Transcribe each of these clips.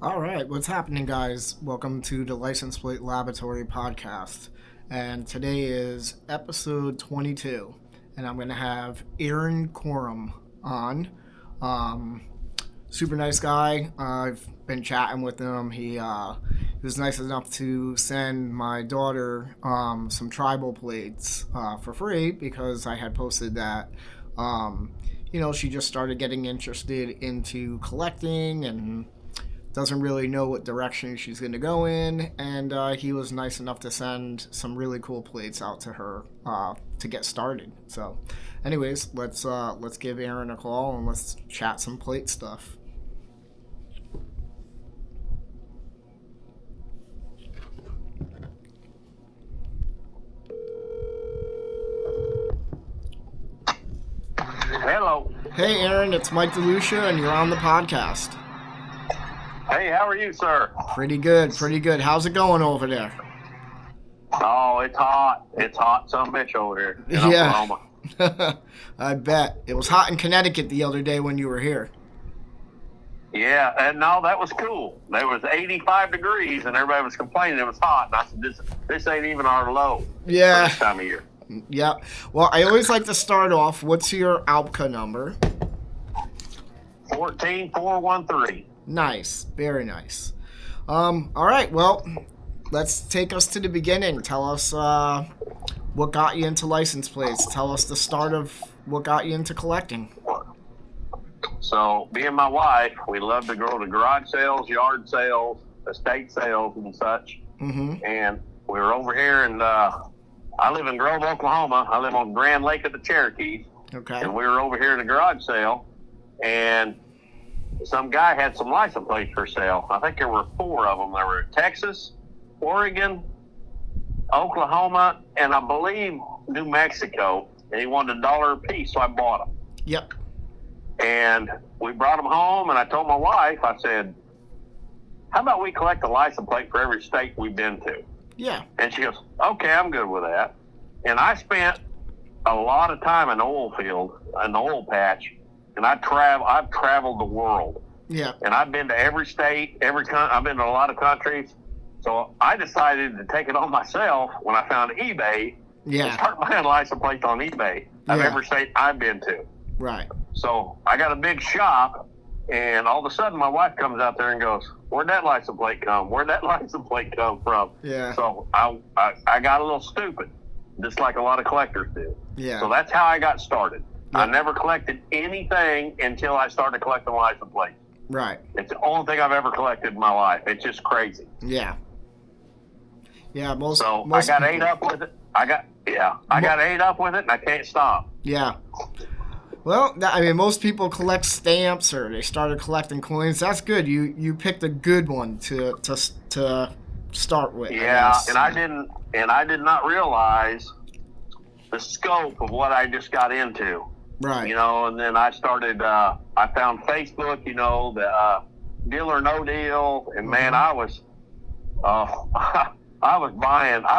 All right, what's happening, guys? Welcome to the License Plate Laboratory podcast. And today is episode 22. And I'm going to have Aaron Corum on. Um, Super nice guy. I've been chatting with him. He was nice enough to send my daughter some tribal plates for free because I had posted that. She just started getting interested into collecting and doesn't really know what direction she's going to go in, and he was nice enough to send some really cool plates out to her to get started. So, anyways, let's give Aaron a call and let's chat some plate stuff. Hello. Hey, Aaron, it's Mike DeLucia, and you're on the podcast. Hey, how are you, sir? Pretty good, pretty good. How's it going over there? Oh, it's hot. It's hot, some bitch over here in Yeah. Oklahoma. I bet. It was hot in Connecticut the other day when you were here. Yeah, and no, that was cool. There was 85 degrees, and everybody was complaining it was hot. And I said, this ain't even our low Yeah. for this time of year. Yeah. Well, I always like to start off. What's your ALPCA number? 14413. Nice. Very nice. All right. Well, let's take us to the beginning. Tell us what got you into license plates. Tell us the start of what got you into collecting. So, me and my wife, we love to go to garage sales, yard sales, estate sales, and such. Mm-hmm. And we were over here, and I live in Grove, Oklahoma. I live on Grand Lake of the Cherokees. Okay. And we were over here at a garage sale, and some guy had some license plates for sale. I think there were 4 of them. There were Texas, Oregon, Oklahoma, and I believe New Mexico. And he wanted $1 a piece, so I bought them. Yep. And we brought them home, and I told my wife, I said, how about we collect a license plate for every state we've been to? Yeah. And she goes, okay, I'm good with that. And I spent a lot of time in the oil field, in the oil patch, and I've traveled the world. Yeah. And I've been to every state, I've been to a lot of countries. So I decided to take it on myself when I found eBay and Yeah. start buying license plates on eBay of Yeah. every state I've been to. Right. So I got a big shop, and all of a sudden my wife comes out there and goes, where'd that license plate come? Where'd that license plate come from? Yeah. So I got a little stupid, just like a lot of collectors do. Yeah. So that's how I got started. Yeah. I never collected anything until I started collecting license plates. Right. It's the only thing I've ever collected in my life. It's just crazy. Yeah. Yeah. Most. So most I got people- ate up with it. I got ate up with it, and I can't stop. Yeah. Well, most people collect stamps or they started collecting coins. That's good. You picked a good one to start with. Yeah, I guess. and I did not realize the scope of what I just got into. Right. And then I started. I found Facebook. The Deal or No Deal, and man, I was I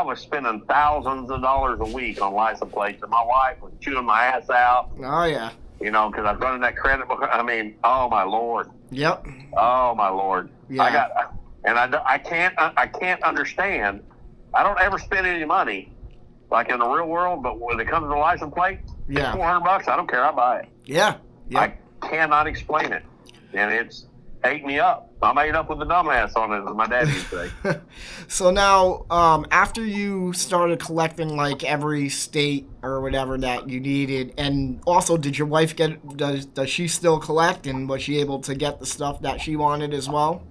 was spending thousands of dollars a week on license plates, and my wife was chewing my ass out. Oh yeah. Because I was running that credit book. I mean, oh my Lord. Yep. Oh my Lord. Yeah. I can't understand. I don't ever spend any money like in the real world, but when it comes to the license plate, Yeah. $400, I don't care. I buy it. Yeah. Yep. I cannot explain it, and it's ate me up. I'm ate up with the dumbass on it, as my dad used to say. So now, after you started collecting like every state or whatever that you needed, and also did your wife does she still collect, and was she able to get the stuff that she wanted as well?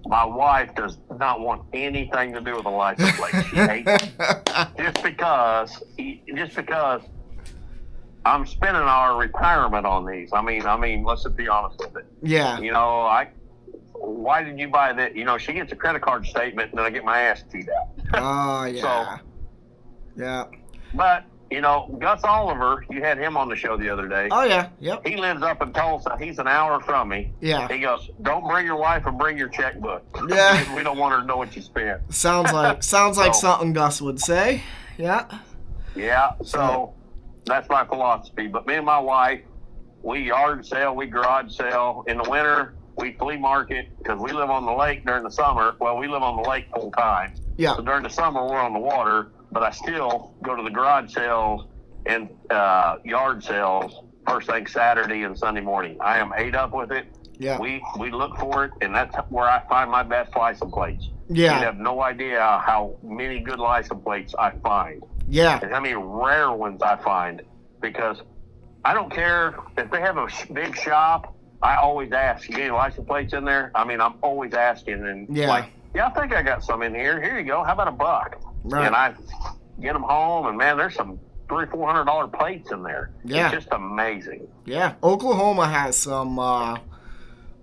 My wife does not want anything to do with a license plate. She hates it. Just because I'm spending our retirement on these. I mean, let's just be honest with it. Yeah. Why did you buy that? She gets a credit card statement, and then I get my ass chewed out. Oh, yeah. Yeah. But, Gus Oliver, you had him on the show the other day. Oh, yeah. Yep. He lives up in Tulsa. He's an hour from me. Yeah. He goes, don't bring your wife and bring your checkbook. Yeah. Because we don't want her to know what you spent. Sounds like something Gus would say. Yeah. Yeah, so that's my philosophy. But me and my wife, we yard sale, we garage sale. In the winter, we flea market because we live on the lake during the summer. Well, we live on the lake full time. Yeah. So during the summer, we're on the water, but I still go to the garage sales and yard sales first thing Saturday and Sunday morning. I am ate up with it. Yeah. We look for it, and that's where I find my best license plates. Yeah. You have no idea how many good license plates I find. Yeah. And how many rare ones I find. Because I don't care if they have a big shop, I always ask, you get any license plates in there? I mean, I'm always asking. And I think I got some in here. Here you go. How about $1? Right. And I get them home, and man, there's some $300-$400 plates in there. Yeah. It's just amazing. Yeah. Oklahoma has some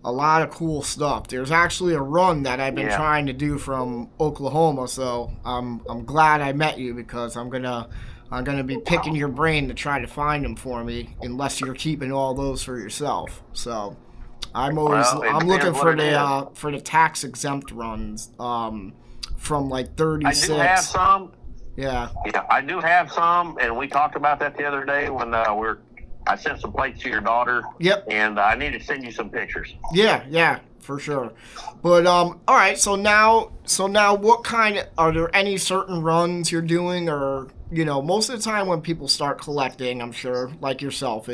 a lot of cool stuff. There's actually a run that I've been trying to do from Oklahoma, so I'm glad I met you because I'm gonna be picking your brain to try to find them for me, unless you're keeping all those for yourself. So I'm looking for the tax exempt runs from like 36. I do have some. Yeah, I do have some, and we talked about that the other day when I sent some plates to your daughter. Yep. And I need to send you some pictures. Yeah, for sure. But all right. So now, what are there any certain runs you're doing, or most of the time when people start collecting, I'm sure, like yourself,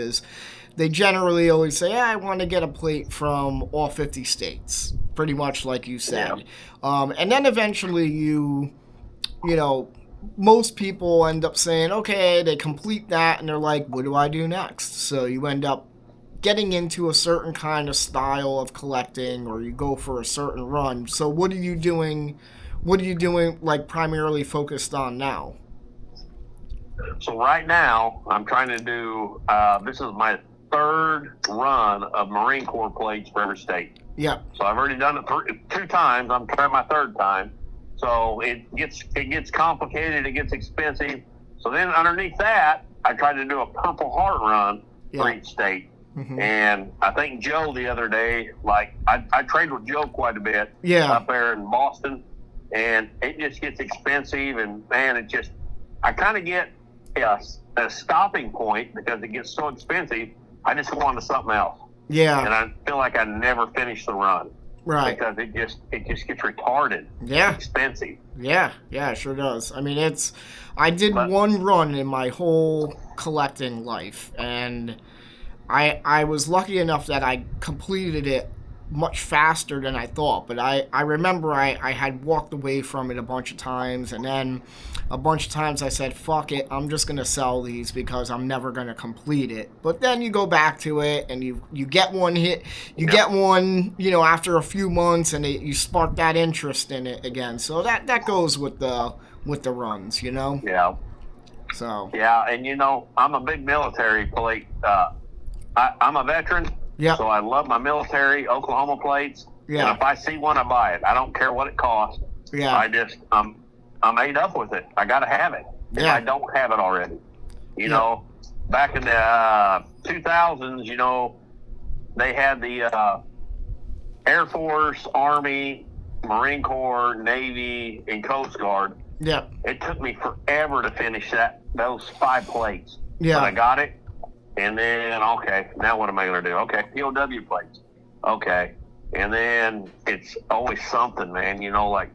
they generally always say, I want to get a plate from all 50 states, pretty much like you said. Yeah. And then eventually most people end up saying, okay, they complete that, and they're like, what do I do next? So you end up getting into a certain kind of style of collecting, or you go for a certain run. So what are you doing, like, primarily focused on now? So right now, I'm trying to do, this is my third run of Marine Corps plates for every state. Yeah. So I've already done it 2 times. I'm trying my 3rd time. So it gets complicated. It gets expensive. So then underneath that, I tried to do a Purple Heart run for each state. Mm-hmm. And I think Joe the other day, like I trade with Joe quite a bit up there in Boston, and it just gets expensive. And man, I kind of get a stopping point because it gets so expensive. I just go on to something else. Yeah. And I feel like I never finish the run. Right. Because it just gets retarded. Yeah. It's expensive. Yeah, it sure does. I mean, I did one run in my whole collecting life, and I was lucky enough that I completed it much faster than I thought. But I remember I had walked away from it a bunch of times, and then a bunch of times I said, fuck it, I'm just going to sell these because I'm never going to complete it. But then you go back to it, and you get one hit, get one, after a few months, and you spark that interest in it again. So that goes with the runs, Yeah. So. Yeah, and I'm a big military plate. I'm a veteran. Yeah. So I love my military Oklahoma plates. Yeah. And if I see one, I buy it. I don't care what it costs. Yeah. I'm ate up with it. I got to have it. If I don't have it already. Back in the 2000s, they had the Air Force, Army, Marine Corps, Navy, and Coast Guard. Yeah. It took me forever to finish those 5 plates. Yeah. But I got it. And then, okay, now what am I going to do? Okay, POW plates. Okay. And then it's always something, man, like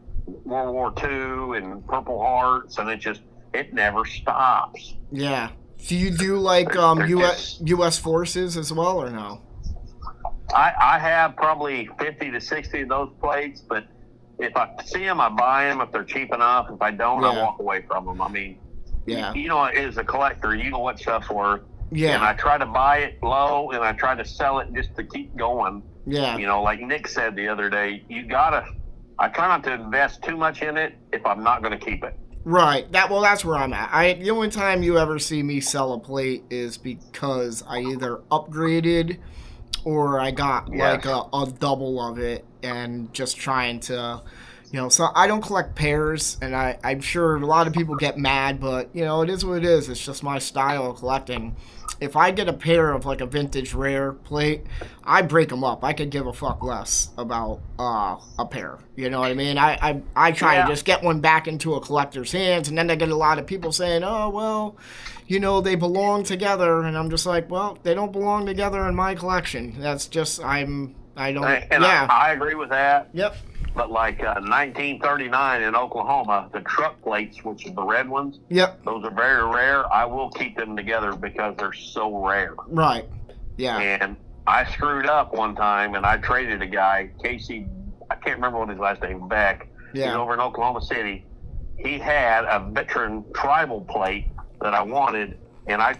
World War II and Purple Hearts, and it never stops. Yeah. Do you do like U.S. forces as well, or no? I have probably 50 to 60 of those plates, but if I see them, I buy them if they're cheap enough. If I don't, I walk away from them. I mean, as a collector, you know what stuff's worth. Yeah. And I try to buy it low, and I try to sell it just to keep going. Yeah. Like Nick said the other day, I try not to invest too much in it if I'm not going to keep it. Right. That's where I'm at. The only time you ever see me sell a plate is because I either upgraded or I got like a double of it, and just trying to, so I don't collect pairs, and I'm sure a lot of people get mad, but it is what it is. It's just my style of collecting. If I get a pair of like a vintage rare plate, I break them up. I could give a fuck less about a pair. You know what I mean? I try to just get one back into a collector's hands, and then I get a lot of people saying, oh, well, they belong together. And I'm just like, well, they don't belong together in my collection. That's just, I'm I don't. And yeah. I agree with that. Yep. But like 1939 in Oklahoma, the truck plates, which are the red ones, Yep. those are very rare. I will keep them together because they're so rare. Right. Yeah. And I screwed up one time, and I traded a guy, Casey. I can't remember what his last name, Beck. Yeah. He's over in Oklahoma City. He had a veteran tribal plate that I wanted, and I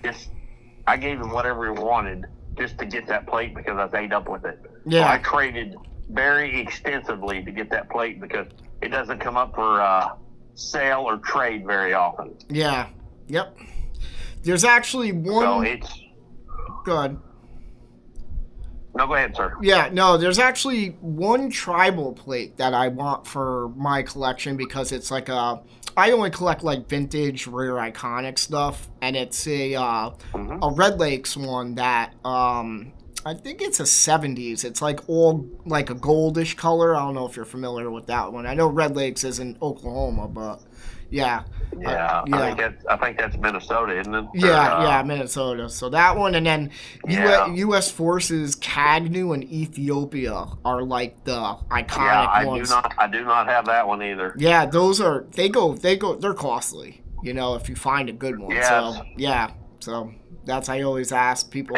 gave him whatever he wanted just to get that plate because I was ate up with it. Yeah. So I traded very extensively to get that plate because it doesn't come up for sale or trade very often. Yeah. Yep. There's actually one. So it's good. No, go ahead, sir. Yeah, no, there's actually one tribal plate that I want for my collection because it's like I only collect like vintage, rare, iconic stuff, and it's a Red Lakes one that I think it's a 70s. It's like all like a goldish color. I don't know if you're familiar with that one. I know Red Lakes is in Oklahoma, but yeah. Yeah, yeah. I think that's Minnesota, isn't it? Yeah, Minnesota. So that one, and then Yeah. U.S. Forces Cagnu and Ethiopia are like the iconic ones. I do not have that one either. Yeah, those are they're costly. You know, if you find a good one. Yes. So yeah, so that's I always ask people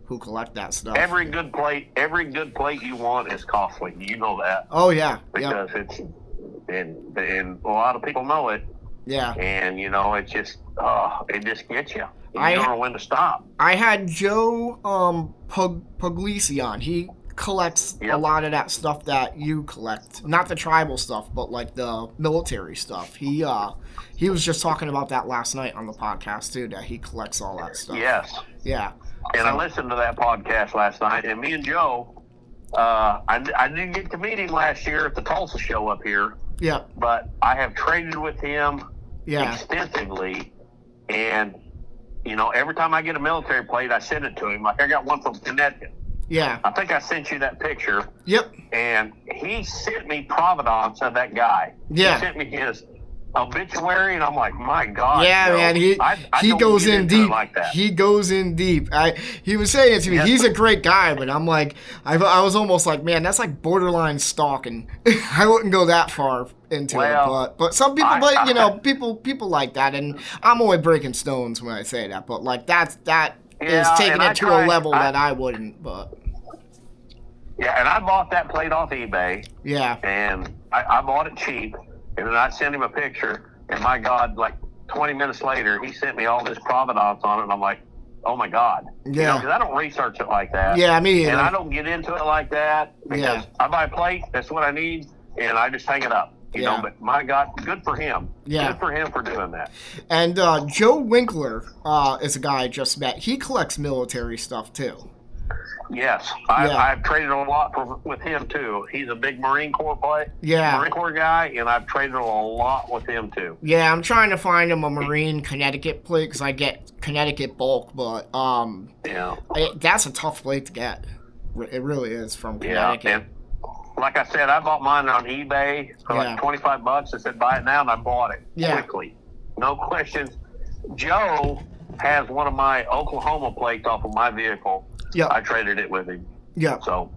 who collect that stuff. Every good plate you want is costly. You know that. Oh yeah, because it's and a lot of people know it. Yeah. And it's just it just gets you. You don't know when to stop. I had Joe Puglisi on. He collects a lot of that stuff that you collect. Not the tribal stuff, but like the military stuff. He was just talking about that last night on the podcast too, that he collects all that stuff. Yes. Yeah. And I listened to that podcast last night, and me and Joe, I didn't get to meet him last year at the Tulsa show up here. Yeah. But I have traded with him extensively, and every time I get a military plate, I send it to him. Like I got one from Connecticut. Yeah. I think I sent you that picture. Yep. And he sent me provenance of that guy. Yeah. He sent me his obituary, and I'm like, my God. Yeah, man. He goes in deep. Like that. He goes in deep. He was saying it to me. He's a great guy, but I'm like, I was almost like, man, that's like borderline stalking. I wouldn't go that far into it, but some people, people like that, and I'm only breaking stones when I say that. But like that is taking it to a level that I wouldn't. But yeah, and I bought that plate off eBay. Yeah, and I bought it cheap. And then I sent him a picture, and my God, like 20 minutes later, he sent me all this provenance on it, and I'm like, oh my God. Yeah. Because I don't research it like that. Yeah, me either. And I don't get into it like that because I buy a plate, that's what I need, and I just hang it up. You know, but my God, good for him. Yeah. Good for him for doing that. And Joe Winkler is a guy I just met. He collects military stuff too. Yes, I've traded a lot with him too. He's a big Marine Corps Marine Corps guy, and I've traded a lot with him too. Yeah, I'm trying to find him a Marine Connecticut plate because I get Connecticut bulk, but that's a tough plate to get. It really is from Connecticut. Yeah, and like I said, I bought mine on eBay for like $25. I said buy it now, and I bought it quickly, no questions. Joe has one of my Oklahoma plates off of my vehicle. Yeah, I traded it with him. Yeah. So.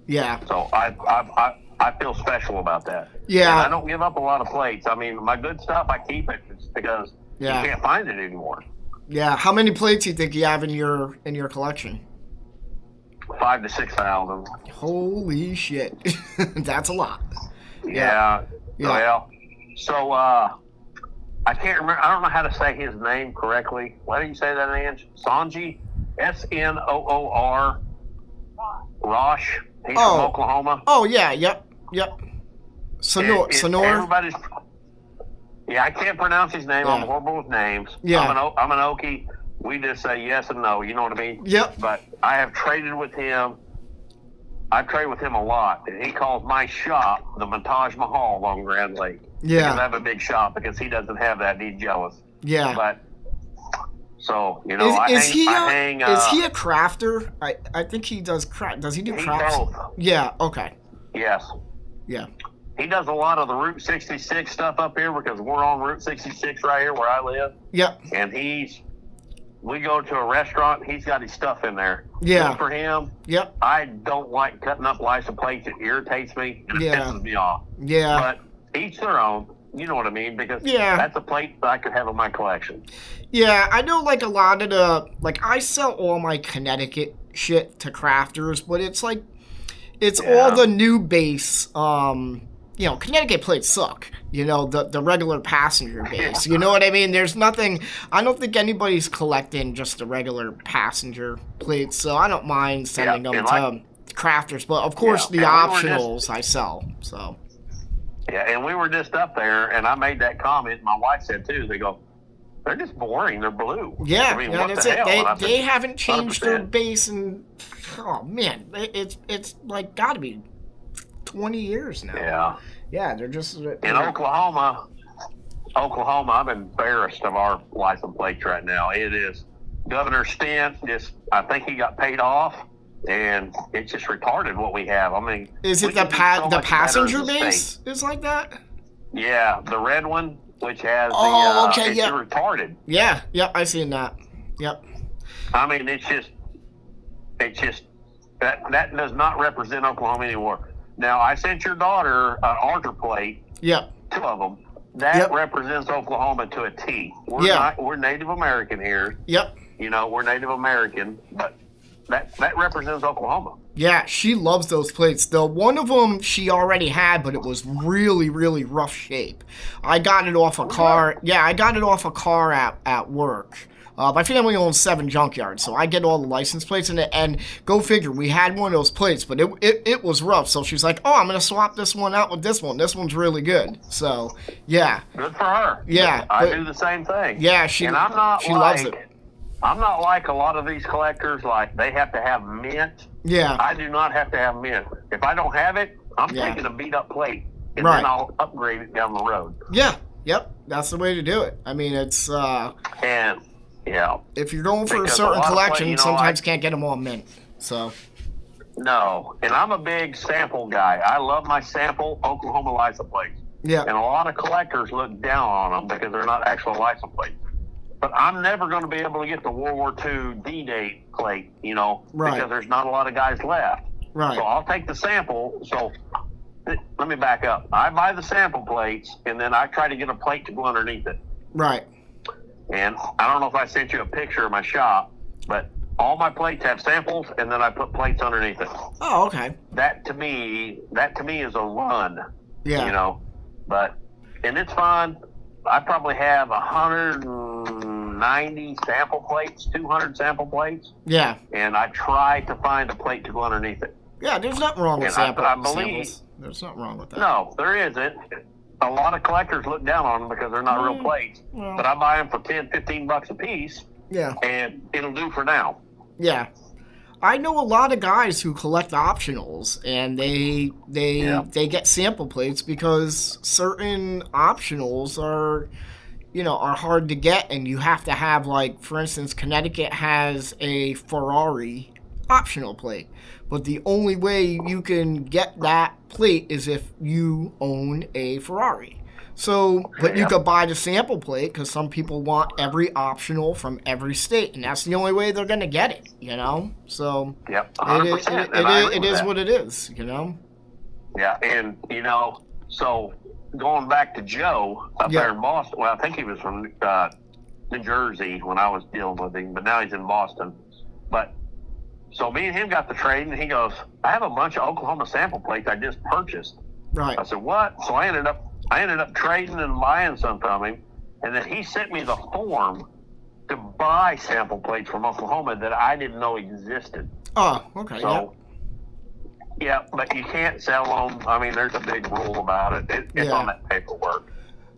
Yeah. So I feel special about that. Yeah. And I don't give up a lot of plates. I mean, my good stuff, I keep it because you can't find it anymore. Yeah. How many plates do you think you have in your collection? 5,000 to 6,000. Holy shit, that's a lot. Yeah. Well, so I can't remember. I don't know how to say his name correctly. Why do you say that, Ange? Sanji. Snoor Rosh. He's from Oklahoma. Oh yeah, yep. Sonor. Everybody's. Yeah, I can't pronounce his name. I'm horrible with names. Yeah. I'm an Okie. We just say yes and no. You know what I mean? Yep. But I have traded with him. I've traded with him a lot, and he calls my shop the Taj Mahal along Grand Lake. Yeah. Because I have a big shop because he doesn't have that. And he's jealous. Yeah. But. So, is he a crafter? I think he does craft. Does he do crafts? Both. Yeah, okay. Yes. Yeah. He does a lot of the Route 66 stuff up here because we're on Route 66 right here where I live. Yep. And he's we go to a restaurant, he's got his stuff in there. Yeah. Good for him. Yep. I don't like cutting up license plates. It irritates me and it pisses me off. Yeah. But each their own. You know what I mean? Because that's a plate that I could have in my collection. Yeah, I know, like, a lot of the, like, I sell all my Connecticut shit to crafters, but it's like, it's all the new base, Connecticut plates suck. The regular passenger base. You know what I mean? There's nothing, I don't think anybody's collecting just the regular passenger plates, so I don't mind sending them to crafters, but of course the optionals I sell, so. Yeah, and we were just up there, and I made that comment, my wife said too, they go, they're just boring, they're blue. Yeah, I mean, that's the it. hell? They haven't changed 100%. their base in, oh man, it's like gotta be 20 years now. Yeah. Yeah, they're just... In Oklahoma, I'm embarrassed of our license plates right now. It is Governor Stent, I think he got paid off, and it's just retarded what we have. I mean... Is it the passenger base is like that? Yeah, the red one, which has it's retarded. Yeah, yep, I seen that. Yep. I mean, it's just that does not represent Oklahoma anymore. Now, I sent your daughter an Archer plate. Yep. 2 of them. That represents Oklahoma to a T. We're Native American here. Yep. We're Native American, but that represents Oklahoma. Yeah, she loves those plates. The one of them she already had, but it was really, really rough shape. I got it off a car. Yeah, I got it off a car at work. My family owns 7 junkyards, so I get all the license plates in it. And go figure, we had one of those plates, but it was rough. So she's like, "Oh, I'm gonna swap this one out with this one. This one's really good." So yeah. Good for her. Yeah, I do the same thing. Yeah, she loves it. I'm not like a lot of these collectors. Like they have to have mint. Yeah. I do not have to have mint. If I don't have it, I'm taking a beat up plate, and then I'll upgrade it down the road. Yeah. Yep. That's the way to do it. I mean, it's and. Yeah. If you're going for a certain collection, sometimes can't get them all mint. So. No, and I'm a big sample guy. I love my sample Oklahoma license plates. Yeah. And a lot of collectors look down on them because they're not actual license plates. But I'm never going to be able to get the World War II D-Day plate, because there's not a lot of guys left. Right. So I'll take the sample. So let me back up. I buy the sample plates, and then I try to get a plate to go underneath it. Right. And I don't know if I sent you a picture of my shop, but all my plates have samples, and then I put plates underneath it. Oh, okay. That to me is a run. Yeah. And it's fun. I probably have 190 sample plates, 200 sample plates. Yeah. And I try to find a plate to go underneath it. Yeah, there's nothing wrong with I believe, samples. There's nothing wrong with that. No, there isn't. A lot of collectors look down on them because they're not real plates. Well. But I buy them for $10, $15 a piece. Yeah. And it'll do for now. Yeah. I know a lot of guys who collect optionals, and they get sample plates because certain optionals are hard to get, and you have to have, like, for instance, Connecticut has a Ferrari optional plate, but the only way you can get that plate is if you own a Ferrari. So, but you could buy the sample plate because some people want every optional from every state, and that's the only way they're going to get it, So, 100%. It is what it is, Yeah, and, so going back to Joe up there in Boston, well, I think he was from New Jersey when I was dealing with him, but now he's in Boston. But so me and him got the trade, and he goes, "I have a bunch of Oklahoma sample plates I just purchased." Right. I said, "What?" So I ended up trading and buying some from him, and then he sent me the form to buy sample plates from Oklahoma that I didn't know existed. Oh, okay. So, yeah, but you can't sell them. I mean, there's a big rule about it. It's on that paperwork.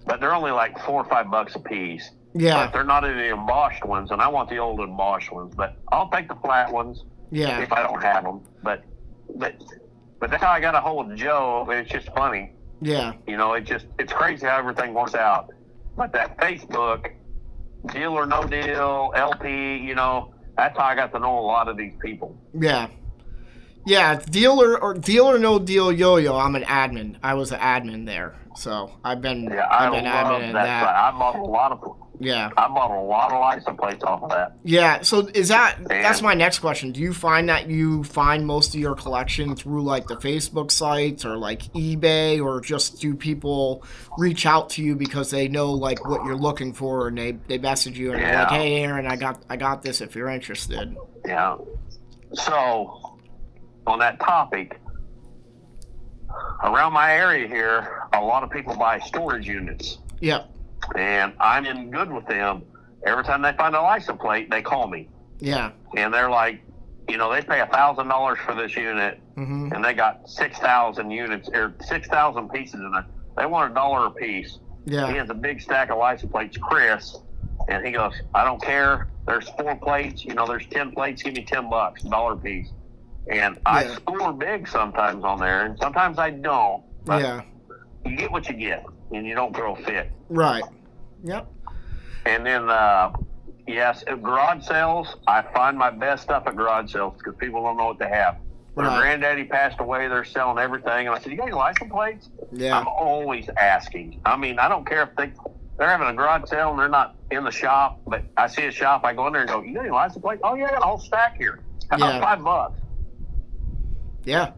But they're only like $4 or $5 a piece. Yeah. But they're not in the embossed ones, and I want the old embossed ones. But I'll take the flat ones if I don't have them. But that's how I got a hold of Joe, and it's just funny. Yeah. It's crazy how everything works out. But that Facebook, deal or no deal, LP, that's how I got to know a lot of these people. Yeah. Yeah, deal or no deal yo-yo. I'm an admin. I was an admin there, so Yeah, I I've been admin love in that site. that. Yeah. I bought a lot of license plates off of that. Yeah, so that's And my next question. Do you find that you find most of your collection through like the Facebook sites or like eBay, or just do people reach out to you because they know like what you're looking for and they message you and they're like, yeah, "Hey Aaron, I got this if you're interested." yeah. So on that topic, around my area here, a lot of people buy storage units, Yep. and I'm in good with them. Every time they find a license plate, they call me, Yeah. and they're like, they pay $1,000 for this unit, Mhm. and they got 6,000 units or 6,000 pieces in it. They want $1 a piece. Yeah. He has a big stack of license plates, Chris, and he goes, I don't care. There's 4 plates. There's 10 plates. Give me $10, $1 a piece. And I score big sometimes on there, and sometimes I don't. But Yeah. you get what you get, and you don't grow fit. Right. Yep. And then, yes, at garage sales, I find my best stuff at garage sales because people don't know what they have. When Right. her granddaddy passed away, they're selling everything. And I said, you got any license plates? Yeah. I'm always asking. I mean, I don't care if they're having a garage sale and they're not in the shop, but I see a shop, I go in there and go, you got any license plates? Oh, yeah, I got a whole stack here. How about $5? Yeah.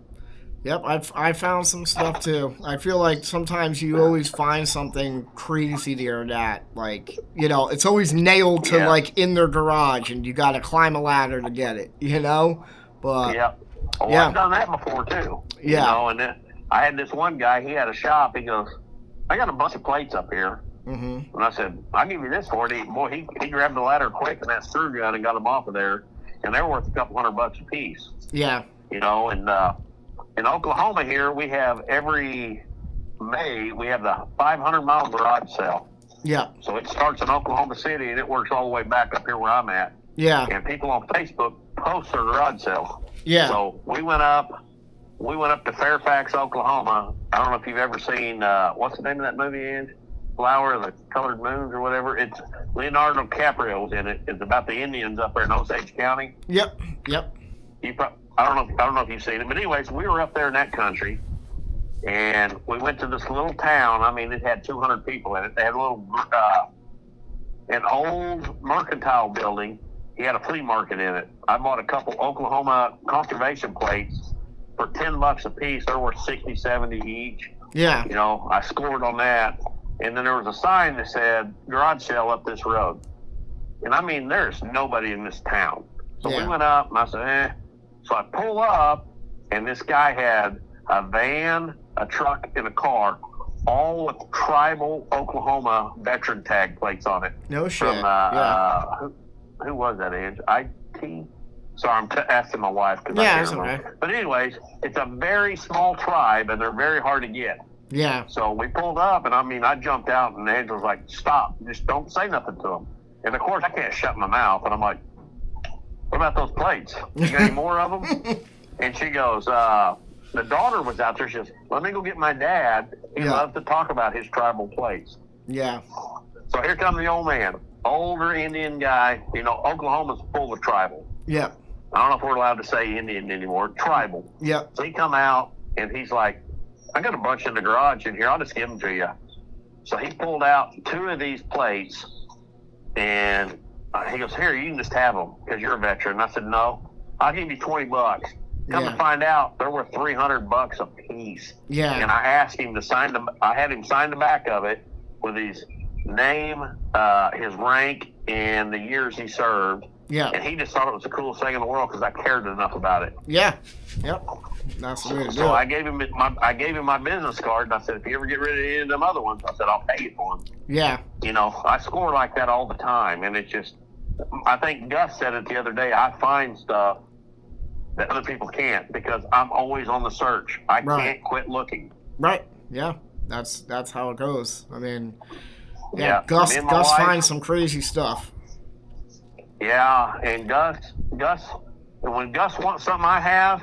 Yep, I found some stuff too. I feel like sometimes you always find something crazy there that, like, it's always nailed to like in their garage, and you got to climb a ladder to get it. But I've done that before too. And then I had this one guy. He had a shop. He goes, I got a bunch of plates up here. Mm-hmm. And I said, I'll give you this for it. He grabbed the ladder quick and that screw gun and got them off of there, and they're worth a couple $100 a piece. Yeah. And in Oklahoma here, we have every May, we have the 500-mile garage sale. Yeah. So it starts in Oklahoma City, and it works all the way back up here where I'm at. Yeah. And people on Facebook post their garage sale. Yeah. So we went up to Fairfax, Oklahoma. I don't know if you've ever seen, what's the name of that movie, Ange? Flower of the Colored Moons or whatever. It's Leonardo DiCaprio's in it. It's about the Indians up there in Osage County. Yep. I don't know if you've seen it, but anyways, we were up there in that country, and we went to this little town. I mean, it had 200 people in it. They had an old mercantile building. He had a flea market in it. I bought a couple Oklahoma conservation plates for $10 a piece. They're worth 60, 70 each. Yeah. I scored on that. And then there was a sign that said garage sale up this road. And I mean, there's nobody in this town. So we went up, and I said, So I pull up, and this guy had a van, a truck, and a car, all with tribal Oklahoma veteran tag plates on it. No shit. From, who was that, Ange? IT? Sorry, I'm asking my wife. Yeah, that's okay. But anyways, it's a very small tribe, and they're very hard to get. Yeah. So we pulled up, and I jumped out, and Ange was like, stop. Just don't say nothing to them. And, of course, I can't shut my mouth. And I'm like, what about those plates? You got any more of them? And she goes, the daughter was out there. She goes, let me go get my dad. He loves to talk about his tribal plates. Yeah. So here comes the old man, older Indian guy. Oklahoma's full of tribal. Yeah. I don't know if we're allowed to say Indian anymore. Tribal. Yeah. So he come out, and he's like, I got a bunch in the garage in here. I'll just give them to you. So he pulled out 2 of these plates, and he goes, here, you can just have them because you're a veteran. And I said, no, I'll give you $20. Come to find out, they're worth $300 a piece. Yeah. And I asked him to sign I had him sign the back of it with his name, his rank, and the years he served. Yeah. And he just thought it was the coolest thing in the world because I cared enough about it. Yeah. Yep. That's the way to do it. So I gave him my business card, and I said, if you ever get rid of any of them other ones, I said, I'll pay you for them. Yeah. I score like that all the time, and it's just, I think Gus said it the other day, I find stuff that other people can't because I'm always on the search. I can't quit looking. Right. Yeah. That's how it goes. I mean, Gus finds some crazy stuff. Yeah, and Gus, when Gus wants something I have,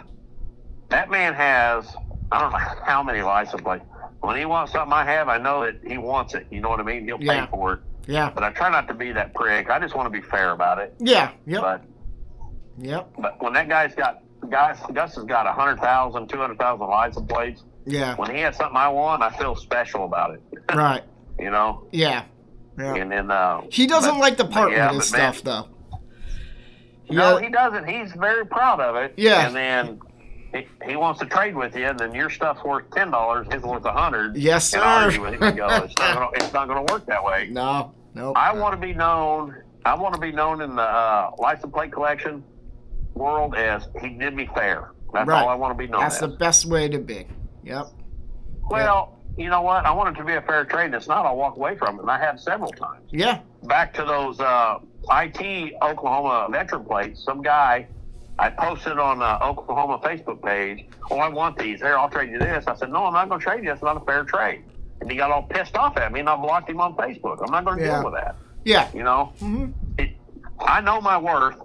that man has, I don't know how many license plates. When he wants something I have, I know that he wants it. You know what I mean? He'll pay for it. Yeah. But I try not to be that prick. I just want to be fair about it. Yeah. Yep. But when that guy's got Gus has got 100,000, 200,000 license plates. Yeah. When he has something I want, I feel special about it. Right. You know? Yeah. Yeah. And then he doesn't like to part with his stuff, though. No, he doesn't. He's very proud of it. Yeah. And then he wants to trade with you, and then your stuff's worth $10, his worth $100. Yes, sir. And argue with him and go, it's not going to work that way. No. I want to be known. I want to be known in the license plate collection world as he did me fair. That's all I want to be known as. That's the best way to be. Yep. Well, you know what? I want it to be a fair trade. If it's not, I'll walk away from it. And I have several times. Yeah. Back to those IT Oklahoma veteran plates. Some guy, I posted on Oklahoma Facebook page, oh, I want these. Here, I'll trade you this. I said, no, I'm not going to trade you. It's not a fair trade. And he got all pissed off at me, and I blocked him on Facebook. I'm not going to deal with that. Yeah. You know? Mm-hmm. I know my worth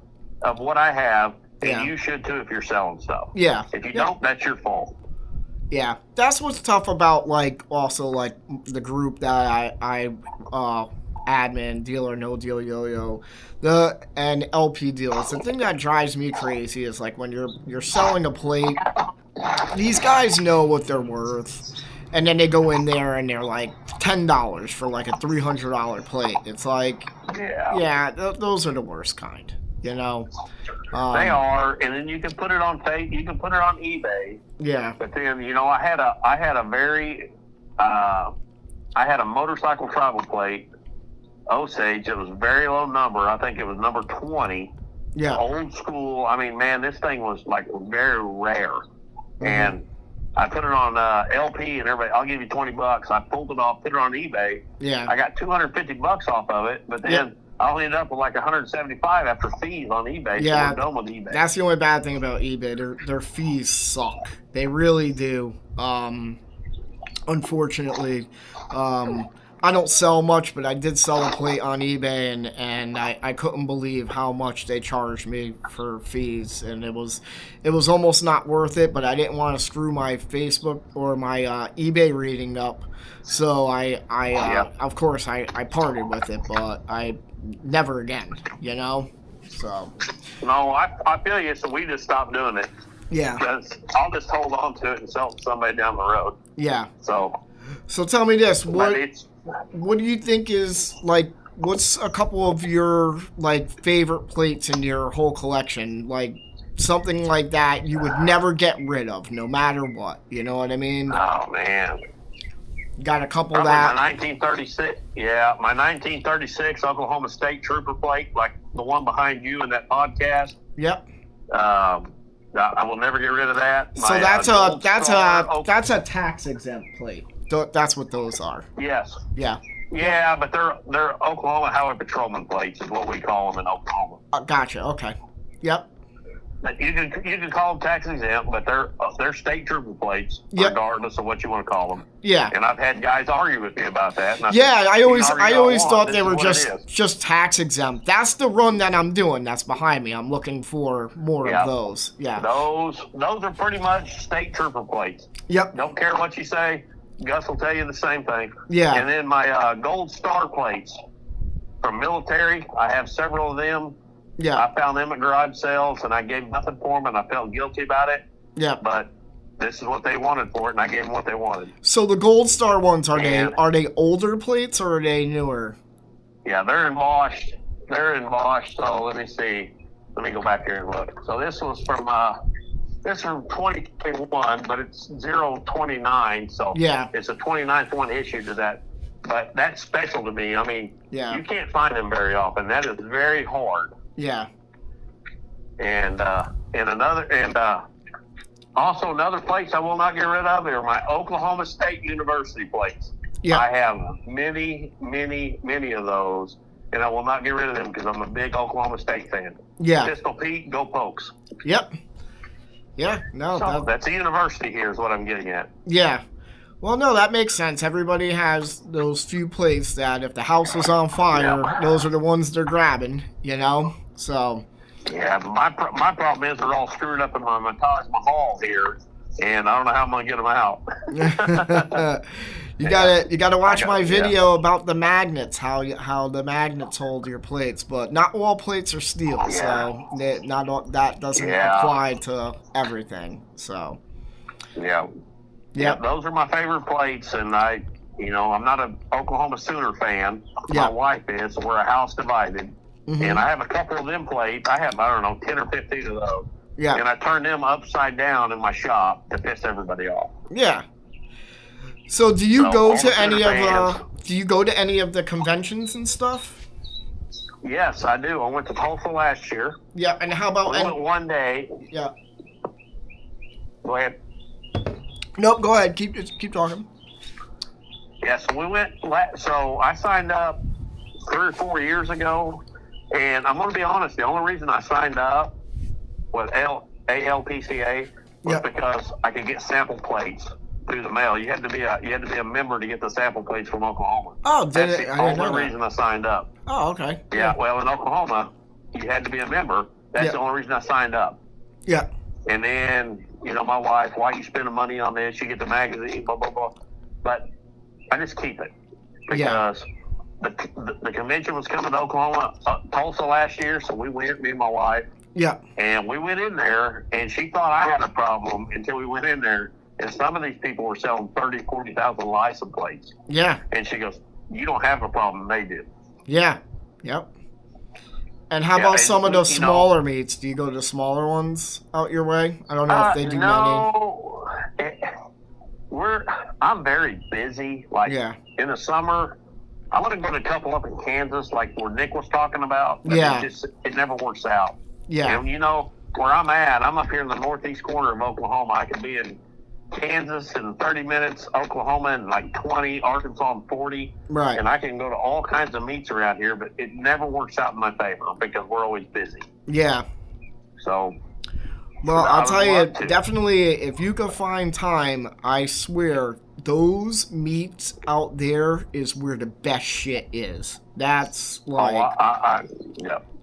of what I have, and you should too if you're selling stuff. Yeah. If you don't, that's your fault. Yeah. That's what's tough about, also the group that I admin, dealer, no deal, yo-yo, and LP deals. The thing that drives me crazy is, when you're selling a plate, these guys know what they're worth. And then they go in there and they're like $10 for a $300 plate. It's those are the worst kind, you know. They are, and then you can put it on you can put it on eBay. Yeah. But then I had a motorcycle travel plate, Osage. It was a very low number. I think it was number 20. Yeah. Old school. I mean, man, this thing was very rare, and I put it on LP and everybody. I'll give you $20. I pulled it off, put it on eBay. Yeah. I got $250 off of it, but then I only ended up with $175 after fees on eBay. Yeah. So we're done with eBay. That's the only bad thing about eBay. Their fees suck. They really do. Unfortunately, I don't sell much, but I did sell a plate on eBay, and I couldn't believe how much they charged me for fees, and it was almost not worth it, but I didn't want to screw my Facebook or my eBay rating up, so of course I parted with it, but I never again, you know. So no, I feel you. So we just stopped doing it. Yeah. Because I'll just hold on to it and sell it to somebody down the road. Yeah. So tell me this: what do you think is what's a couple of your favorite plates in your whole collection? Something like that you would never get rid of, no matter what. You know what I mean? Oh man. Got a couple Probably that. My 1936. Yeah, my 1936 Oklahoma State Trooper plate, like the one behind you in that podcast. Yep. I will never get rid of that. So that's a tax exempt plate. That's what those are. Yes. Yeah. Yeah, but they're Oklahoma Highway Patrolman plates is what we call them in Oklahoma. Gotcha. Okay. Yep. You can call them tax exempt, but they're state trooper plates, regardless of what you want to call them. Yeah. And I've had guys argue with me about that. And I always thought they were just tax exempt. That's the run that I'm doing. That's behind me. I'm looking for more of those. Yeah. Those are pretty much state trooper plates. Yep. Don't care what you say. Gus will tell you the same thing. Yeah. And then my gold star plates from military, I have several of them. Yeah. I found them at garage sales, and I gave nothing for them, and I felt guilty about it. Yeah. But this is what they wanted for it, and I gave them what they wanted. So the gold star ones, are they older plates or are they newer? Yeah, they're embossed. So let me see. Let me go back here and look. So this was from 2021, but it's 029. So it's a 29th one issued to that. But that's special to me. I mean, you can't find them very often. That is very hard. Yeah. And also another place I will not get rid of are my Oklahoma State University plates. Yeah. I have many, many, many of those, and I will not get rid of them because I'm a big Oklahoma State fan. Yeah. Pistol Pete, go Pokes. Yep. Yeah. No. So that's a university here is what I'm getting at. Yeah. Well, no, that makes sense. Everybody has those few plates that if the house is on fire, those are the ones they're grabbing, you know? So. Yeah, but my problem is they're all screwed up in my Taj Mahal here. and I don't know how I'm gonna get them out. You gotta watch my video about the magnets, how the magnets hold your plates, but not all plates are steel, so that doesn't apply to everything. So yeah, those are my favorite plates, and I'm not an Oklahoma Sooner fan. My wife is, so we're a house divided, and I have a couple of them plates. I have, I don't know, 10 or 15 of those. Yeah. And I turn them upside down in my shop to piss everybody off. Yeah. So do you go to any of the conventions and stuff? Yes, I do. I went to Tulsa last year. Yeah, and how about I went one day. Yeah. Go ahead. Nope, go ahead. Keep talking. Yeah, so we went. So I signed up 3 or 4 years ago, and I'm going to be honest. The only reason I signed up with ALPCA was because I could get sample plates through the mail. You had to be a member to get the sample plates from Oklahoma. Oh, that's the only reason I signed up. Oh, okay. Yeah, well, in Oklahoma, you had to be a member. That's the only reason I signed up. Yeah. And then, my wife, why are you spending money on this? You get the magazine, blah, blah, blah. But I just keep it because the convention was coming to Oklahoma, Tulsa last year, so we went, me and my wife. Yeah. And we went in there, and she thought I had a problem until we went in there, and some of these people were selling 30,000, 40,000 license plates. Yeah. And she goes, you don't have a problem, they do. Yeah. Yep. And how about some of the smaller meets? Do you go to the smaller ones out your way? I don't know if they do many. No. I'm very busy. Like, in the summer, I want to go to a couple up in Kansas, like where Nick was talking about. But it never works out. Yeah. And where I'm at, I'm up here in the northeast corner of Oklahoma. I could be in Kansas in 30 minutes, Oklahoma in like 20, Arkansas in 40. Right. And I can go to all kinds of meets around here, but it never works out in my favor because we're always busy. Yeah. So. Well, I'll tell you, definitely, if you can find time, I swear, those meets out there is where the best shit is. That's like...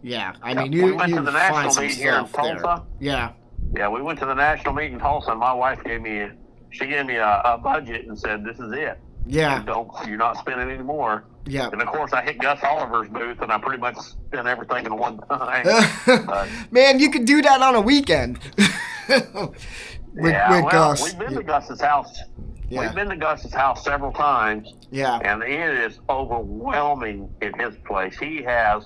Yeah, I mean, we went to the national meet here in Tulsa. Yeah. Yeah, we went to the national meet in Tulsa, and my wife gave me a budget and said, this is it. Yeah. You're not spending any more. Yeah. And of course, I hit Gus Oliver's booth, and I pretty much spent everything in one time. Man, you could do that on a weekend. with Gus. We've been to Gus's house. Yeah. We've been to Gus's house several times. Yeah. And it is overwhelming in his place. He has...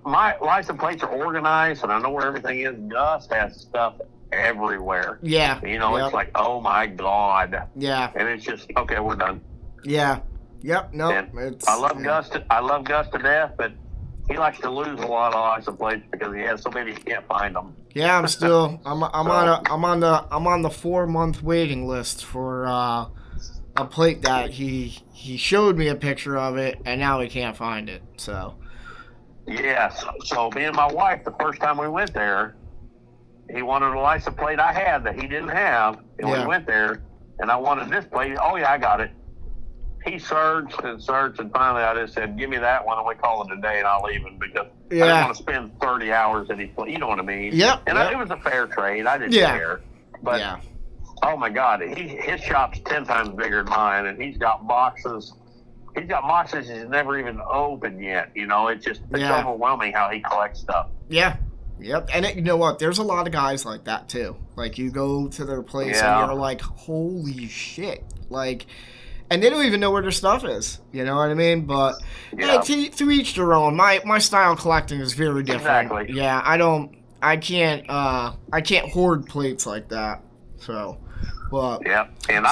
my license plates are organized, and I know where everything is. Gus has stuff everywhere. Yeah. It's like, oh my God. Yeah. And it's just, okay, we're done. Yeah. Yep. No. I love Gus to death, but he likes to lose a lot of license plates because he has so many he can't find them. Yeah, I'm on the 4-month waiting list for a plate that he showed me a picture of it, and now he can't find it. So. Yes. So me and my wife, the first time we went there, he wanted a license plate I had that he didn't have, and we went there, and I wanted this plate. Oh yeah, I got it. He searched, and finally I just said, give me that one, and we call it a day, and I'll leave him because I didn't want to spend 30 hours at each plate. You know what I mean? Yep. And it was a fair trade. I didn't care. But, oh my God, his shop's 10 times bigger than mine, and he's got boxes. He's got boxes he's never even opened yet. It's overwhelming how he collects stuff. Yeah. Yep. And you know what? There's a lot of guys like that too. Like you go to their place and you're like, holy shit. Like, and they don't even know where their stuff is. You know what I mean? But to each their own. My style of collecting is very different. Exactly. Yeah. I can't hoard plates like that. So, but. Yeah. And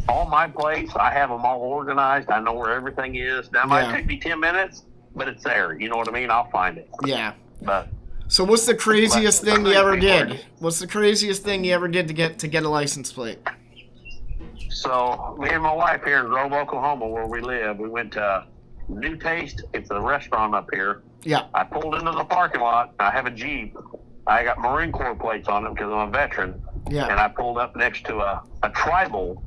all my plates, I have them all organized. I know where everything is. That might take me 10 minutes, but it's there. You know what I mean? I'll find it. Yeah. But. So what's the craziest thing you ever did? What's the craziest thing you ever did to get a license plate? So me and my wife here in Grove, Oklahoma, where we live, we went to New Taste. It's a restaurant up here. Yeah. I pulled into the parking lot. I have a Jeep. I got Marine Corps plates on it because I'm a veteran. Yeah. And I pulled up next to a tribal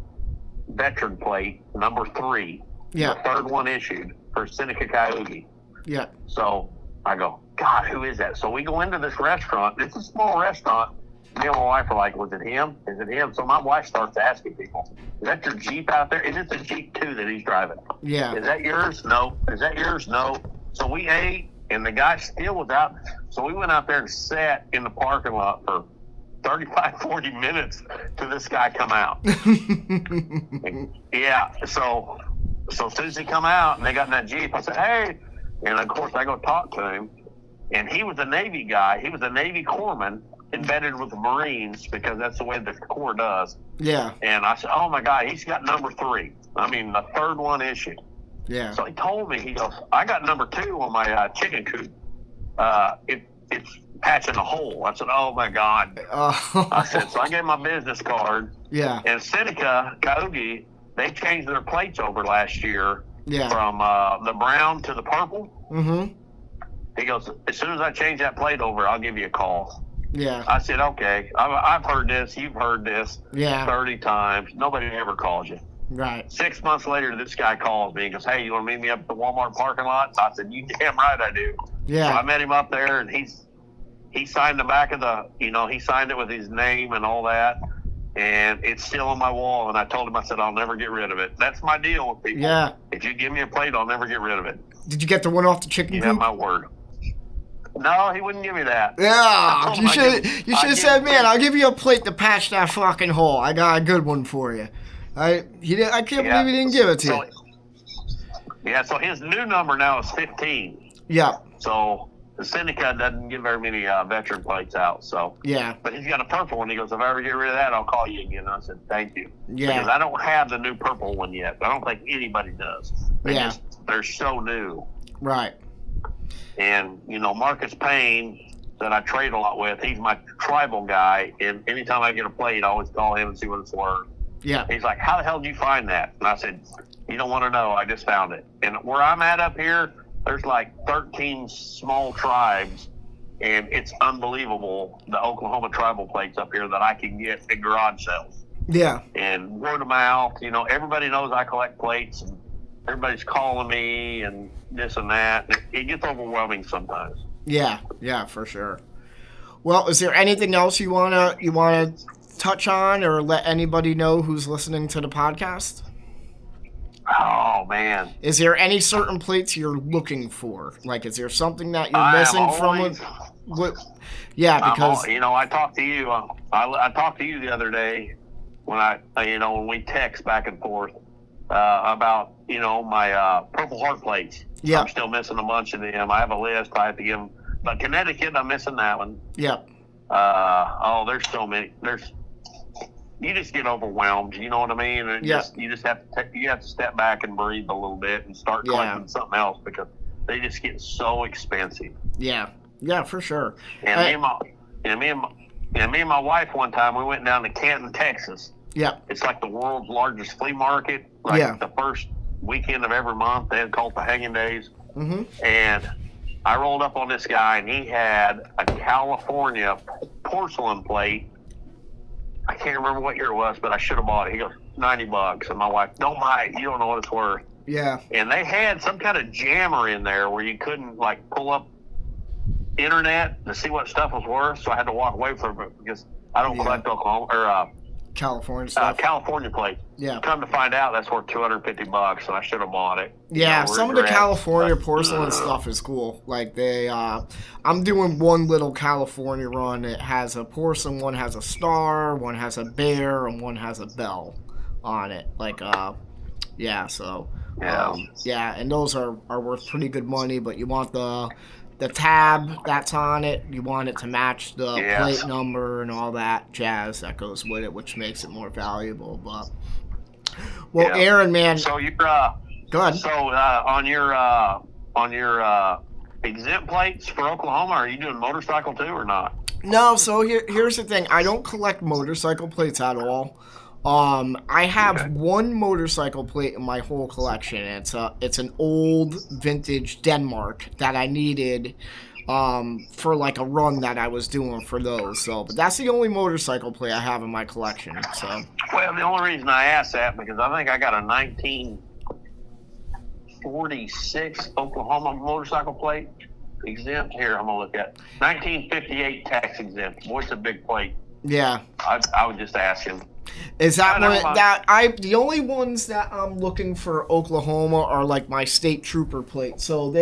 veteran plate, number 3. Yeah. The third one issued for Seneca Coyote. Yeah. So I go, God, who is that? So we go into this restaurant. It's a small restaurant, me and my wife were like, was it him? Is it him? So my wife starts asking people, is that your Jeep out there? Is it the Jeep 2 that he's driving? Yeah. Is that yours? No. Is that yours? No. So we ate, and the guy still was out. So we went out there and sat in the parking lot for 35, 40 minutes till this guy come out. Yeah. So as soon as he come out and they got in that Jeep, I said, hey. And, of course, I go talk to him. And he was a Navy guy. He was a Navy corpsman embedded with the Marines because that's the way the Corps does. Yeah. And I said, oh, my God, he's got number 3. I mean, the third one issued. Yeah. So he told me, he goes, I got number 2 on my chicken coop. It's patching a hole. I said, oh, my God. I said, so I gave my business card. Yeah. And Seneca, Caogie, they changed their plates over last year from the brown to the purple. Mm-hmm. He goes, as soon as I change that plate over, I'll give you a call. Yeah. I said, okay. I've heard this. You've heard this 30 times. Nobody ever calls you. Right. 6 months later, this guy calls me and goes, hey, you want to meet me up at the Walmart parking lot? I said, you damn right I do. Yeah. So I met him up there, and he signed the back of the, he signed it with his name and all that. And it's still on my wall. And I told him, I said, I'll never get rid of it. That's my deal with people. Yeah. If you give me a plate, I'll never get rid of it. Did you get the one off the chicken You coop? have my word. No, he wouldn't give me that. Yeah, you should have said, man, I'll give you a plate to patch that fucking hole. I got a good one for you. I can't believe he didn't give it to you. Yeah, so his new number now is 15. Yeah. So the Seneca doesn't give very many veteran plates out. So yeah. But he's got a purple one. He goes, if I ever get rid of that, I'll call you again. I said, thank you. Yeah. Because I don't have the new purple one yet. I don't think anybody does. They're so new. Right. And, Marcus Payne, that I trade a lot with, he's my tribal guy. And anytime I get a plate, I always call him and see what it's worth. Yeah. He's like, how the hell did you find that? And I said, you don't want to know. I just found it. And where I'm at up here, there's like 13 small tribes. And it's unbelievable, the Oklahoma tribal plates up here that I can get at garage sales. Yeah. And word of mouth, everybody knows I collect plates. And everybody's calling me and this and that. It gets overwhelming sometimes. Yeah, for sure. Well, is there anything else you wanna touch on or let anybody know who's listening to the podcast? Oh man. Is there any certain plates you're looking for? Like, is there something that you're missing from it? Yeah, because I talked to you. I talked to you the other day when when we text back and forth about my Purple Heart plates. Yeah. I'm still missing a bunch of them. I have a list. I have to give them. But Connecticut, I'm missing that one. Yeah. There's so many. You just get overwhelmed. You know what I mean? And you just have to step back and breathe a little bit and start collecting something else because they just get so expensive. Yeah, for sure. And me and my wife one time we went down to Canton, Texas. Yeah. It's like the world's largest flea market. The first weekend of every month, they had called the Hanging Days. Mm-hmm. And I rolled up on this guy, and he had a California porcelain plate. I can't remember what year it was, but I should have bought it. He goes, $90. And my wife, don't buy it. You don't know what it's worth. Yeah. And they had some kind of jammer in there where you couldn't, pull up internet to see what stuff was worth. So I had to walk away from it because I don't collect Oklahoma or California stuff. California plate. Yeah. Come to find out, that's worth $250, so I should have bought it. Yeah, some of the California porcelain stuff is cool. Like I'm doing one little California run. It has a porcelain, one has a star, one has a bear, and one has a bell on it. And those are worth pretty good money. But you want the tab that's on it, you want it to match the plate number and all that jazz that goes with it, which makes it more valuable. But Aaron, man. So you're go ahead. So on your exempt plates for Oklahoma, are you doing motorcycle too or not? No. So here's the thing. I don't collect motorcycle plates at all. I have one motorcycle plate in my whole collection. It's an old vintage Denmark that I needed for a run that I was doing for those. So, but that's the only motorcycle plate I have in my collection. So. Well, the only reason I asked that because I think I got a 1946 Oklahoma motorcycle plate exempt. Here, I'm gonna look at 1958 tax exempt. Boy, it's a big plate. Yeah. I would just ask him. Is that never one mind. that the only ones that I'm looking for Oklahoma are like my state trooper plate. So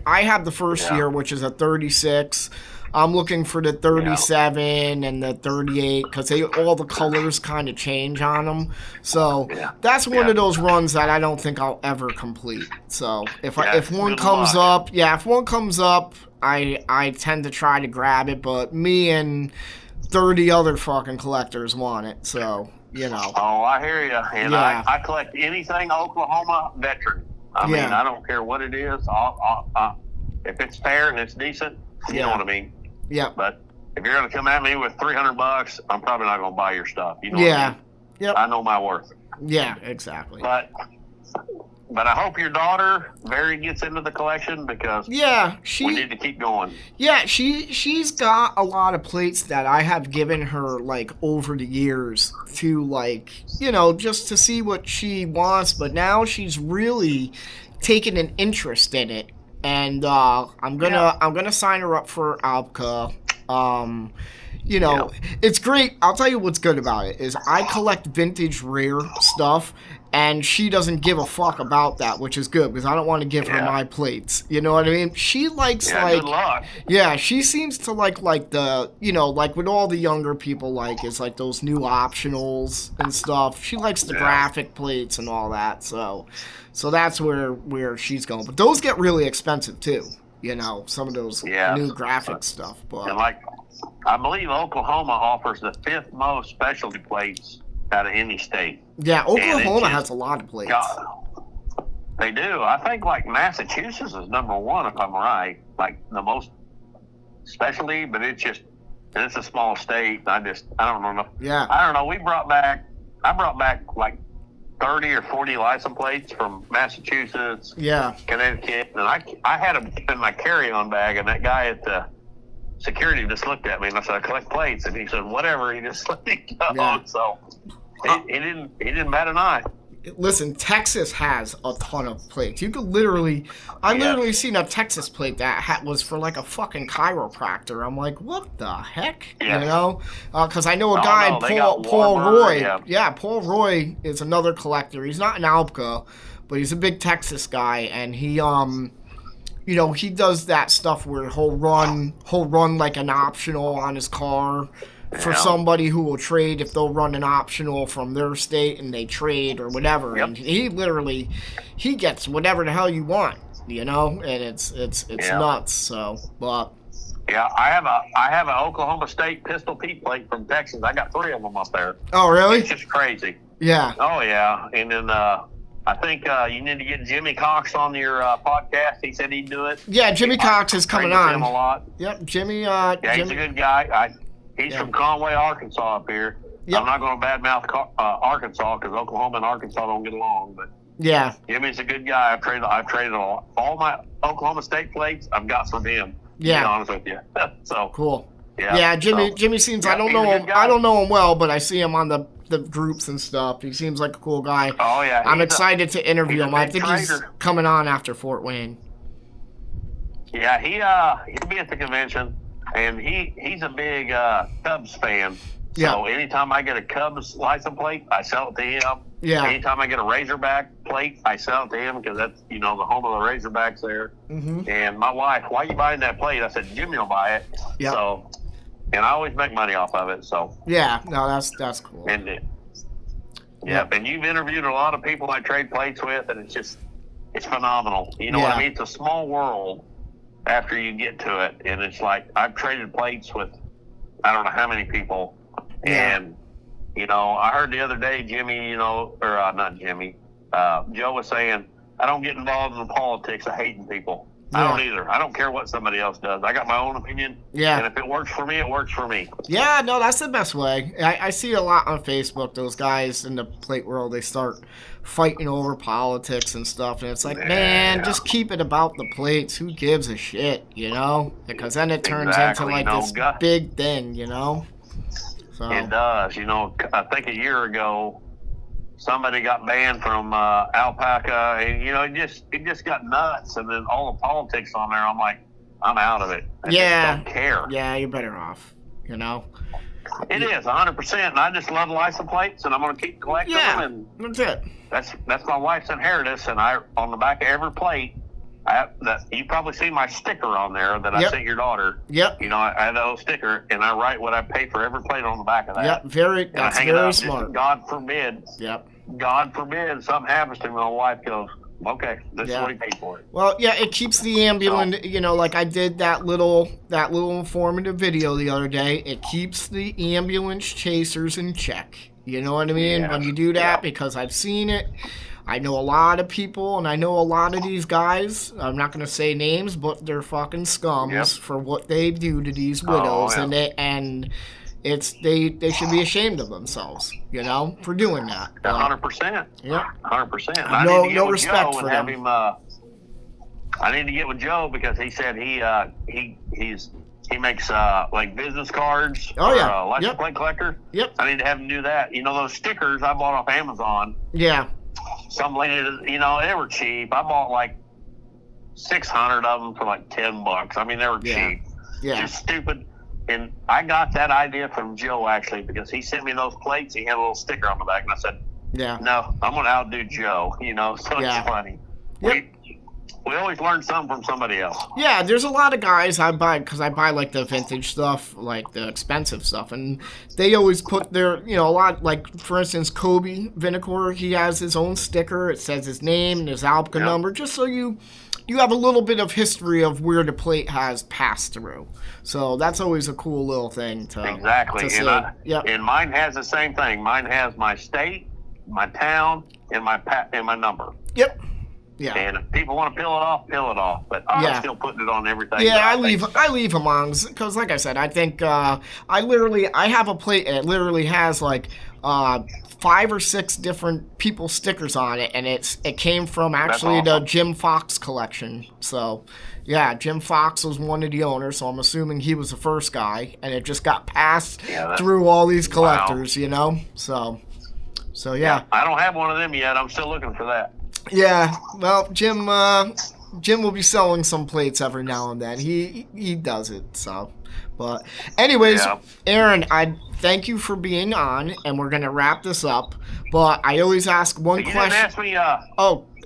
I have the first Yeah. year, which is a 36. I'm looking for the 37 and the 38 because all the colors kind of change on them. So Yeah. that's one Yeah. of those runs that I don't think I'll ever complete. So Yeah, if it's one good comes luck. up, yeah, if one comes up, I tend to try to grab it. But me and 30 other fucking collectors want it, so you know. Oh, I hear you. And Yeah. I collect anything Oklahoma veteran. I mean, Yeah. I don't care what it is. If it's fair and it's decent, you know Yeah. what I mean. Yep. But if you're gonna come at me with $300, I'm probably not gonna buy your stuff. You know what I Yeah. mean? Yep. I know my worth. Yeah, exactly. But I hope your daughter Barry gets into the collection because Yeah, we need to keep going. Yeah, she's got a lot of plates that I have given her like over the years to like, just to see what she wants, but now she's really taken an interest in it. And I'm gonna sign her up for ALPCA. Um it's great. I'll tell you what's good about it is I collect vintage rare stuff, and she doesn't give a fuck about that, which is good because I don't want to give her my plates. You know what I mean? She likes good luck. Yeah, she seems to like the like what all the younger people like is like those new optionals and stuff. She likes the graphic plates and all that. So that's where she's going. But those get really expensive too. Some of those new graphic stuff. But and I believe Oklahoma offers the 5th most specialty plates out of any state. Yeah, Oklahoma has a lot of plates. God, they do. I think like Massachusetts is number 1 if I'm right. Like the most specialty, but it's a small state. I don't know. Yeah. I don't know. I brought back like 30 or 40 license plates from Massachusetts, Connecticut, and I had them in my carry-on bag, and that guy at the security just looked at me, and I said, I collect plates, and he said, whatever. He just let me go. Yeah. So he didn't bat an eye. Listen, Texas has a ton of plates. You could literally seen a Texas plate that was for like a fucking chiropractor. I'm like, what the heck? Because I know a guy, Paul Roy. Yeah, Paul Roy is another collector. He's not an ALPCA, but he's a big Texas guy, and he he does that stuff where he'll run like an optional on his car for somebody who will trade if they'll run an optional from their state and they trade or whatever. And he gets whatever the hell you want, and it's nuts. So, but yeah, I have an Oklahoma State Pistol Pete plate from Texas. I got 3 of them up there. Oh, really? It's just crazy. Yeah. Oh yeah, and then I think you need to get Jimmy Cox on your podcast. He said he'd do it. Yeah, Jimmy Cox is coming on. Him a lot. Yep, Jimmy. He's a good guy. He's from Conway, Arkansas, up here. Yep. I'm not going to badmouth Arkansas because Oklahoma and Arkansas don't get along, but yeah, Jimmy's a good guy. I've traded all my Oklahoma State plates. I've got from him. Yeah, to be honest with you. So cool. Yeah, Jimmy seems. I don't know him. I don't know him well, but I see him on the groups and stuff. He seems like a cool guy. Oh yeah, I'm excited to interview him. I think he's coming on after Fort Wayne. Yeah, he'll be at the convention, and he's a big Cubs fan. So anytime I get a Cubs license plate, I sell it to him. Yeah. Anytime I get a Razorback plate, I sell it to him because that's the home of the Razorbacks there. Mm-hmm. And my wife, why are you buying that plate? I said, Jimmy will buy it. Yeah. So, and I always make money off of it. So. Yeah. No, that's cool. And and you've interviewed a lot of people I trade plates with, and it's phenomenal. You know what I mean? It's a small world after you get to it, and it's like I've traded plates with I don't know how many people, and I heard the other day Jimmy, not Jimmy, Joe was saying I don't get involved in the politics of hating people. I don't either. I don't care what somebody else does. I got my own opinion. Yeah. And if it works for me, it works for me. Yeah, no, that's the best way. I see a lot on Facebook, those guys in the plate world, they start fighting over politics and stuff. And it's like, man, just keep it about the plates. Who gives a shit, Because then it turns into like this big thing, So. It does. I think a year ago, somebody got banned from ALPCA, and it just got nuts. And then all the politics on there, I'm like, I'm out of it. I just don't care. Yeah, you're better off. It is 100%, and I just love license plates, and I'm going to keep collecting them. And that's it. That's my wife's inheritance, and I on the back of every plate, you probably see my sticker on there that I sent your daughter. Yep. You know, I have that little sticker, and I write what I pay for every plate on the back of that. Yep. That's very smart. God forbid. Yep. God forbid something happens to me. My wife goes, okay, this is what he paid for it. Well, yeah, it keeps the ambulance, like I did that little informative video the other day. It keeps the ambulance chasers in check. You know what I mean? Yes. When you do that, because I've seen it. I know a lot of people, and I know a lot of these guys. I'm not going to say names, but they're fucking scums for what they do to these widows, and they should be ashamed of themselves, for doing that. 100%. Yeah, 100%. No respect for them. I need to get with Joe because he said he makes like business cards. License plate collector. Yep. I need to have him do that. Those stickers I bought off Amazon. Yeah. Some lady, they were cheap. I bought like 600 of them for like $10. I mean, they were cheap. Yeah. Just stupid. And I got that idea from Joe, actually, because he sent me those plates. He had a little sticker on the back, and I said, no, I'm going to outdo Joe, so it's funny. Yep. We always learn something from somebody else. Yeah, there's a lot of guys I buy, because I buy, like, the vintage stuff, like, the expensive stuff, and they always put their, a lot, like, for instance, Kobe Vinicor, he has his own sticker. It says his name and his ALPCA number, just so you have a little bit of history of where the plate has passed through. So that's always a cool little thing to Exactly. to and mine has the same thing. Mine has my state, my town, and my number. Yep. Yeah. And if people want to peel it off. But I'm still putting it on everything. Yeah, I leave them on because, like I said, I think I have a plate. It literally has like 5 or 6 different people's stickers on it, and it came from actually the Jim Fox collection. So, yeah, Jim Fox was one of the owners, so I'm assuming he was the first guy, and it just got passed through all these collectors, So yeah. I don't have one of them yet. I'm still looking for that. Yeah, well, Jim will be selling some plates every now and then. He does it, so. But anyways, Aaron, I thank you for being on, and we're gonna wrap this up. But I always ask one question. You didn't ask me.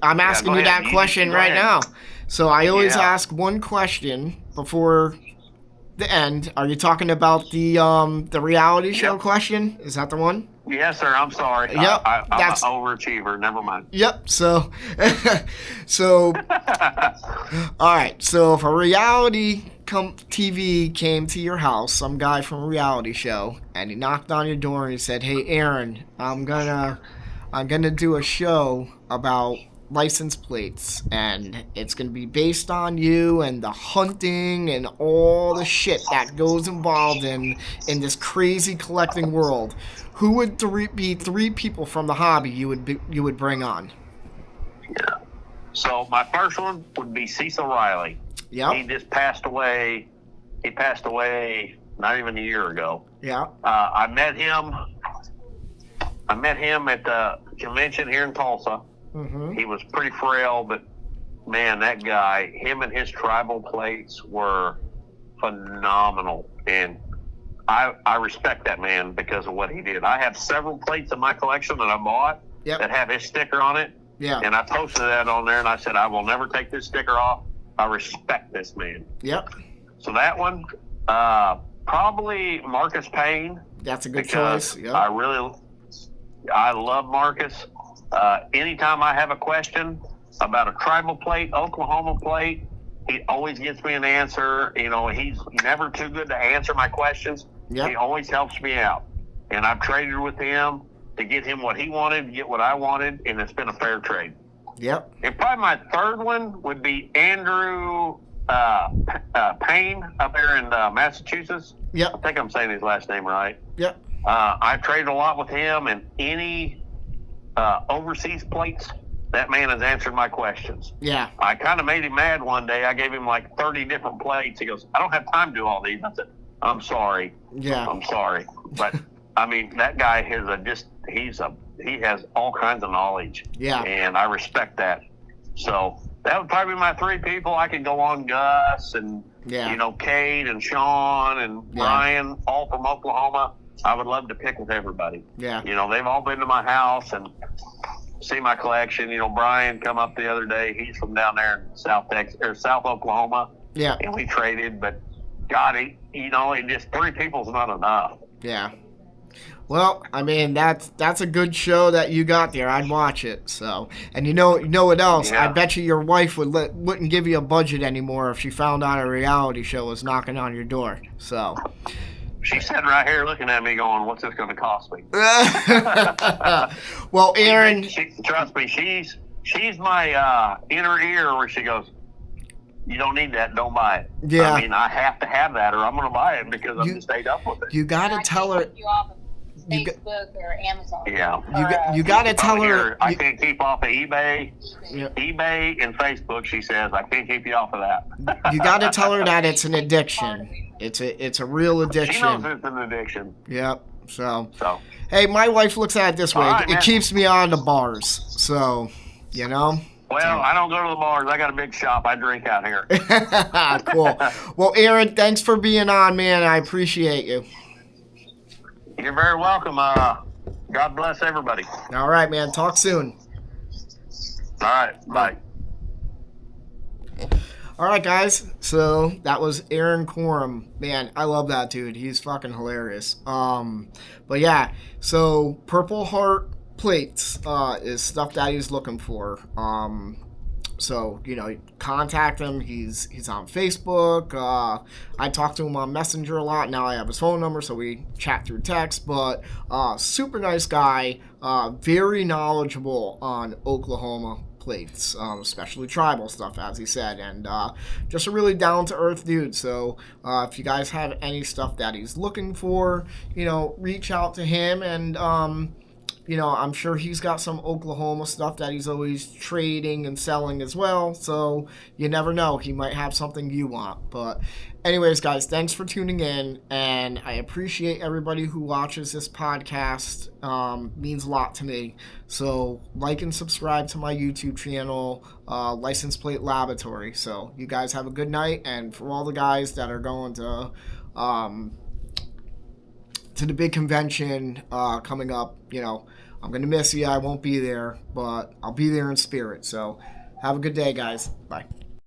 I'm asking you that question right now. So I always ask one question before the end. Are you talking about the reality show question? Is that the one? Yes, sir. I'm sorry. Yep. I'm an overachiever. Never mind. Yep. So, all right. So if a reality TV came to your house, some guy from a reality show, and he knocked on your door and he said, "Hey, Aaron, I'm gonna do a show about license plates, and it's gonna be based on you and the hunting and all the shit that goes involved in this crazy collecting world." Who would be 3 people from the hobby you would bring on? Yeah. So my first one would be Cecil Riley. Yeah. He just passed away. He passed away not even a year ago. Yeah. I met him at the convention here in Tulsa. Mm-hmm. He was pretty frail, but man, that guy, him and his tribal plates were phenomenal. And I respect that man because of what he did. I have several plates in my collection that I bought that have his sticker on it. Yeah. And I posted that on there, and I said, I will never take this sticker off. I respect this man. Yep. So that one, probably Marcus Payne. That's a good choice. Yep. I love Marcus. Anytime I have a question about a tribal plate, Oklahoma plate, he always gets me an answer. He's never too good to answer my questions. Yep. He always helps me out. And I've traded with him to get him what he wanted, to get what I wanted, and it's been a fair trade. Yep. And probably my third one would be Andrew Payne up there in Massachusetts. Yep. I think I'm saying his last name right. Yep. I traded a lot with him, and any overseas plates, that man has answered my questions. Yeah. I kind of made him mad one day. I gave him like 30 different plates. He goes, I don't have time to do all these. I said, I'm sorry. Yeah. I'm sorry. But, I mean, that guy he has all kinds of knowledge. Yeah. And I respect that. So that would probably be my 3 people. I could go on Gus and, Cade and Sean and Brian, all from Oklahoma. I would love to pick with everybody. Yeah. You know, they've all been to my house and see my collection. You know, Brian come up the other day. He's from down there in South Texas or South Oklahoma. Yeah. And we traded, but God, it just 3 people's not enough. Yeah. Well, I mean that's a good show that you got there. I'd watch it. So, and you know what else? Yeah. I bet you your wife wouldn't give you a budget anymore if she found out a reality show was knocking on your door. So, she's sitting right here looking at me, going, "What's this going to cost me?" Well, Aaron, trust me, she's my inner ear where she goes, "You don't need that. Don't buy it." Yeah. I mean, I have to have that, or I'm going to buy it because I'm just stayed up with it. You got to tell her. Facebook or Amazon. Yeah. You got to tell her. I can't keep off of eBay. Yeah. eBay and Facebook, she says, I can't keep you off of that. You got to tell her that it's an addiction. It's a real addiction. She knows it's an addiction. Yep. So. So. Hey, my wife looks at it this way. Right, it keeps me on the bars. So, you know. Well, I don't go to the bars. I got a big shop. I drink out here. Cool. Well, Aaron, thanks for being on, man. I appreciate you. You're very welcome. God bless everybody. All right, man. Talk soon. All right. Bye. All right, guys. So that was Aaron Corum. Man, I love that dude. He's fucking hilarious. But yeah. So Purple Heart plates is stuff that he's looking for. So, you know, contact him. He's on Facebook. I talk to him on Messenger a lot. Now I have his phone number, so we chat through text. But super nice guy. Very knowledgeable on Oklahoma plates, especially tribal stuff, as he said. And just a really down-to-earth dude. So if you guys have any stuff that he's looking for, you know, reach out to him. And you know, I'm sure he's got some Oklahoma stuff that he's always trading and selling as well. So you never know. He might have something you want. But anyways, guys, thanks for tuning in. And I appreciate everybody who watches this podcast. Means a lot to me. So like and subscribe to my YouTube channel, License Plate Laboratory. So you guys have a good night. And for all the guys that are going to the big convention coming up, you know, I'm going to miss you. I won't be there, but I'll be there in spirit. So have a good day, guys. Bye.